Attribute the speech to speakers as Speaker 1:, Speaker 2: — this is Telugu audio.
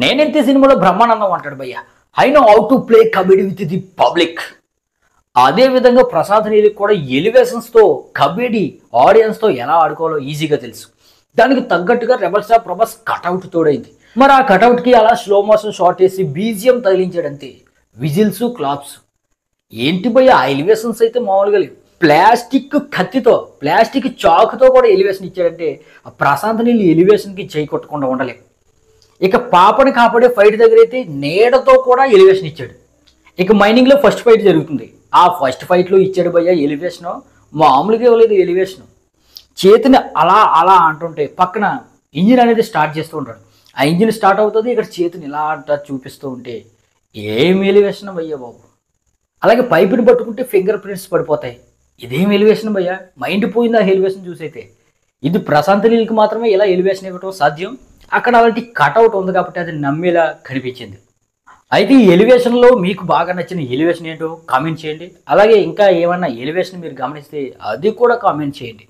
Speaker 1: నేనైతే సినిమాలో బ్రహ్మానందం అంటాడు భయ్య, I know how to play kabaddi with the public. అదే విధంగా ప్రసాద్ నీలికి కూడా ఎలివేషన్స్తో కబడ్డీ ఆడియన్స్తో ఎలా ఆడుకోవాలో ఈజీగా తెలుసు. దానికి తగ్గట్టుగా రెబల్ స్టార్ ప్రభాస్ కటౌట్ తోడైంది. మరి ఆ కటౌట్కి అలా స్లో మోషన్ షాట్ వేసి బీజిఎం తగిలించాడంతే. విజిల్స్ క్లాప్స్ ఏంటి భయ్య, ఆ ఎలివేషన్స్ అయితే మామూలుగా లేవు. ప్లాస్టిక్ కత్తితో ప్లాస్టిక్ చాకుతో కూడా ఎలివేషన్ ఇచ్చాడంటే ఆ ప్రశాంత్ నీళ్ళు ఎలివేషన్కి చేయి కొట్టకుండా ఉండలేము. ఇక పాపని కాపాడే ఫైట్ దగ్గర అయితే నీడతో కూడా ఎలివేషన్ ఇచ్చాడు. ఇక మైనింగ్లో ఫస్ట్ ఫైట్ జరుగుతుంది. ఆ ఫస్ట్ ఫైట్లో ఇచ్చాడు భయ్య ఎలివేషను, మామూలుగా ఇవ్వలేదు ఎలివేషను. చేతిని అలా అలా అంటుంటే పక్కన ఇంజిన్ అనేది స్టార్ట్ చేస్తూ ఉంటాడు. ఆ ఇంజిన్ స్టార్ట్ అవుతుంది, ఇక్కడ చేతిని ఇలా అంటా చూపిస్తూ ఉంటే ఏం ఎలివేషన్ భయ్య బాబు. అలాగే పైపుని పట్టుకుంటే ఫింగర్ ప్రింట్స్ పడిపోతాయి. ఇదేం ఎలివేషన్ భయ్య, మైండ్ పోయింది ఆ ఎలివేషన్ చూసైతే. ఇది ప్రశాంత్ నీల్కి మాత్రమే ఇలా ఎలివేషన్ ఇవ్వటం సాధ్యం. అక్కడ అలాంటి కటౌట్ ఉంది కాబట్టి అది నమ్మేలా కనిపించింది. అయితే ఈ ఎలివేషన్లో మీకు బాగా నచ్చిన ఎలివేషన్ ఏంటో కామెంట్ చేయండి. అలాగే ఇంకా ఏమన్నా ఎలివేషన్ మీరు గమనిస్తే అది కూడా కామెంట్ చేయండి.